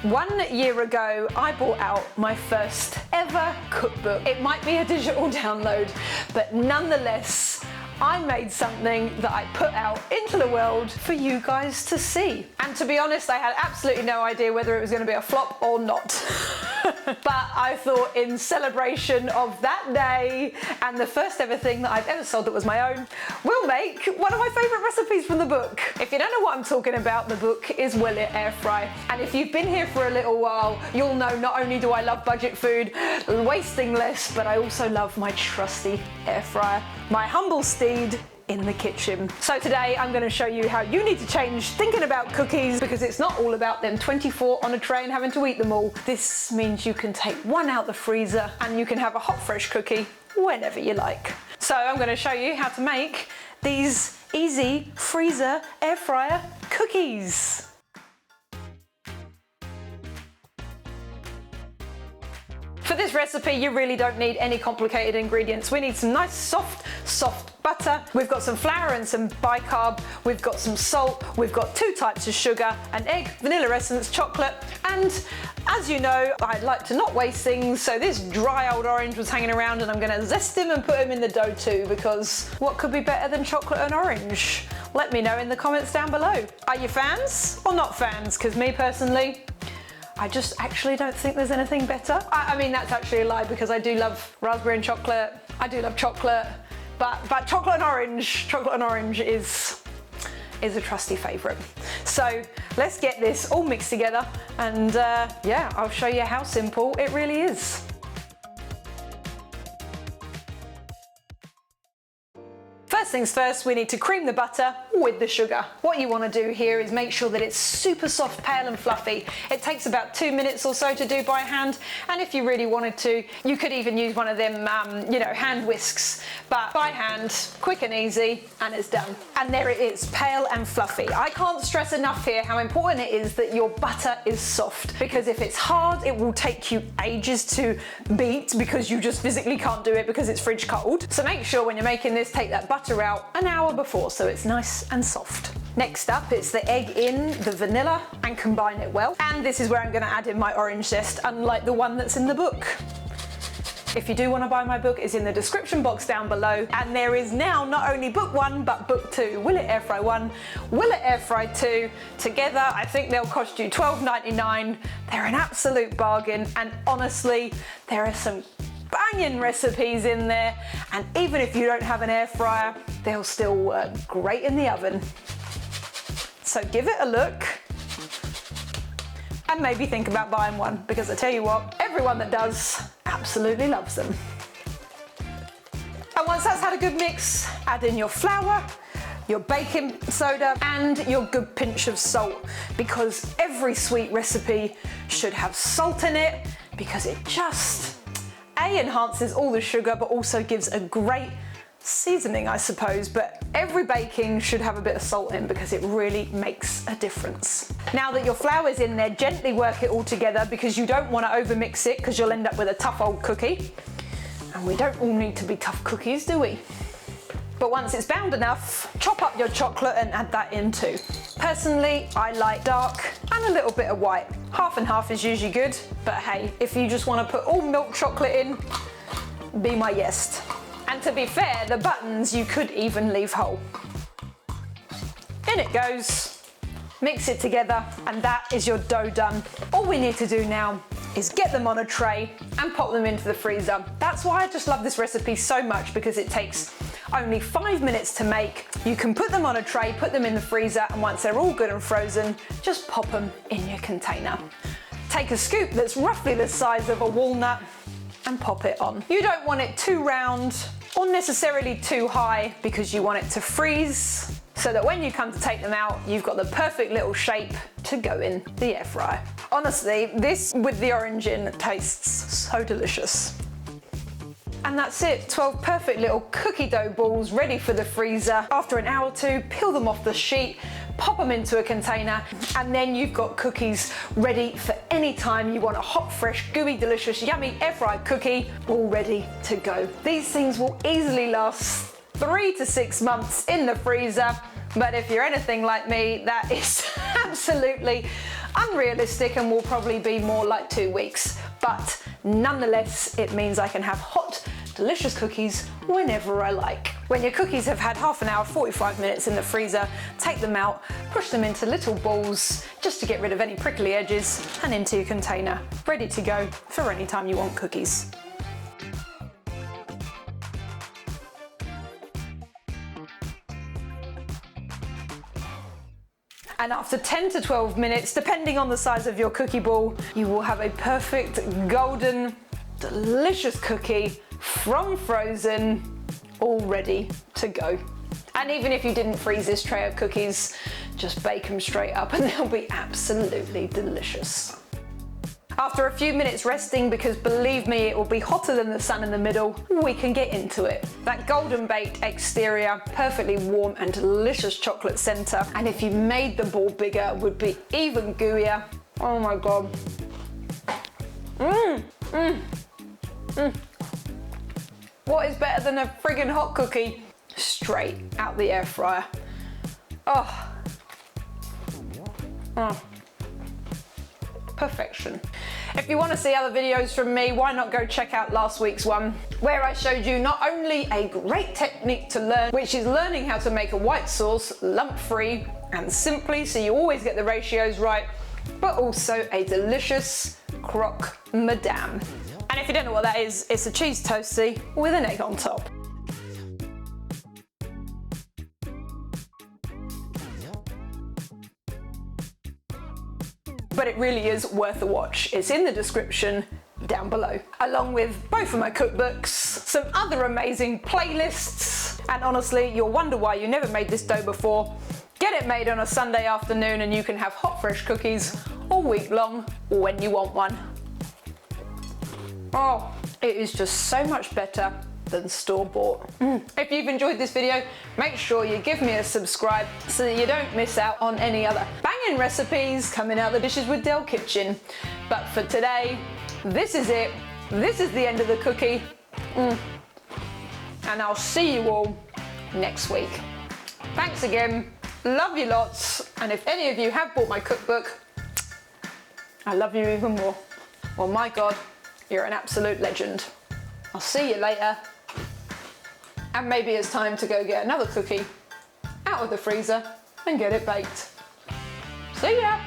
1 year ago, I bought out my first ever cookbook. It might be a digital download, but nonetheless, I made something that I put out into the world for you guys to see. And to be honest, I had absolutely no idea whether it was going to be a flop or not. But I thought, in celebration of that day and the first ever thing that I've ever sold that was my own, we'll make one of my favourite recipes from the book. If you don't know what I'm talking about, the book is Will It Air Fry. And if you've been here for a little while, you'll know not only do I love budget food, wasting less, but I also love my trusty air fryer, my humble steed in the kitchen. So today I'm going to show you how you need to change thinking about cookies, because it's not all about them 24 on a tray and having to eat them all. This means you can take one out the freezer and you can have a hot fresh cookie whenever you like. So I'm going to show you how to make these easy freezer air fryer cookies. For this recipe, you really don't need any complicated ingredients. We need some nice soft butter. We've got some flour and some bicarb. We've got some salt. We've got 2 types of sugar, an egg, vanilla essence, chocolate. And as you know, I like to not waste things. So this dry old orange was hanging around and I'm gonna zest him and put him in the dough too, because what could be better than chocolate and orange? Let me know in the comments down below. Are you fans or not fans? Because me personally, I just actually don't think there's anything better. I mean, that's actually a lie, because I do love raspberry and chocolate. I do love chocolate, but chocolate and orange is a trusty favourite. So let's get this all mixed together and yeah, I'll show you how simple it really is. First things first, we need to cream the butter with the sugar. What you want to do here is make sure that it's super soft, pale and fluffy. It takes about 2 minutes or so to do by hand, and if you really wanted to, you could even use one of them, hand whisks. But by hand, quick and easy, and it's done. And there it is, pale and fluffy. I can't stress enough here how important it is that your butter is soft, because if it's hard, it will take you ages to beat, because you just physically can't do it because it's fridge cold. So make sure when you're making this, take that butter out an hour before so it's nice and soft. Next up, it's the egg in the vanilla and combine it well. And this is where I'm going to add in my orange zest, unlike the one that's in the book. If you do want to buy my book, it's in the description box down below. And there is now not only book 1 but book 2, Will It Air Fry 1, Will It Air Fry 2. Together, I think they'll cost you $12.99. They're an absolute bargain, and honestly, there are some banging recipes in there, and even if you don't have an air fryer, they'll still work great in the oven. So give it a look and maybe think about buying one, because I tell you what, everyone that does absolutely loves them. And once that's had a good mix, add in your flour, your baking soda and your good pinch of salt, because every sweet recipe should have salt in it, because it just enhances all the sugar, but also gives a great seasoning, I suppose. But every baking should have a bit of salt in, because it really makes a difference. Now that your flour's in there, gently work it all together, because you don't want to overmix it, because you'll end up with a tough old cookie. And we don't all need to be tough cookies, do we? But once it's bound enough, chop up your chocolate and add that in too. Personally, I like dark and a little bit of white. Half and half is usually good, but hey, if you just want to put all milk chocolate in, be my guest. And to be fair, the buttons you could even leave whole. In it goes. Mix it together, and that is your dough done. All we need to do now is get them on a tray and pop them into the freezer. That's why I just love this recipe so much, because it takes only 5 minutes to make. You can put them on a tray, put them in the freezer, and once they're all good and frozen, just pop them in your container. Take a scoop that's roughly the size of a walnut and pop it on. You don't want it too round or necessarily too high, because you want it to freeze so that when you come to take them out, you've got the perfect little shape to go in the air fryer. Honestly, this with the orange in tastes so delicious. And that's it, 12 perfect little cookie dough balls ready for the freezer. After an hour or two, peel them off the sheet, pop them into a container, and then you've got cookies ready for any time you want a hot, fresh, gooey, delicious, yummy air fried cookie all ready to go. These things will easily last 3 to 6 months in the freezer, but if you're anything like me, that is absolutely unrealistic and will probably be more like 2 weeks. But nonetheless, it means I can have hot, delicious cookies whenever I like. When your cookies have had half an hour, 45 minutes in the freezer, take them out, push them into little balls just to get rid of any prickly edges, and into your container, ready to go for any time you want cookies. And after 10 to 12 minutes, depending on the size of your cookie ball, you will have a perfect golden, delicious cookie from frozen, all ready to go. And even if you didn't freeze this tray of cookies, just bake them straight up and they'll be absolutely delicious. After a few minutes resting, because believe me, it will be hotter than the sun in the middle, we can get into it. That golden baked exterior, perfectly warm and delicious chocolate center, and if you made the ball bigger, would be even gooier. Oh my God. What is better than a friggin' hot cookie? Straight out the air fryer. Oh. Perfection. If you want to see other videos from me, why not go check out last week's one, where I showed you not only a great technique to learn, which is learning how to make a white sauce lump-free and simply so you always get the ratios right, but also a delicious croque madame. And if you don't know what that is, it's a cheese toastie with an egg on top. But it really is worth a watch. It's in the description down below, along with both of my cookbooks, some other amazing playlists, and honestly, you'll wonder why you never made this dough before. Get it made on a Sunday afternoon and you can have hot, fresh cookies all week long when you want one. Oh, it is just so much better than store-bought. If you've enjoyed this video, make sure you give me a subscribe so that you don't miss out on any other banging recipes coming out the Dishes with Del kitchen. But for today, this is it. This is the end of the cookie. And I'll see you all next week. Thanks again. Love you lots. And if any of you have bought my cookbook, I love you even more. Well, my God, you're an absolute legend. I'll see you later. And maybe it's time to go get another cookie out of the freezer and get it baked. See ya!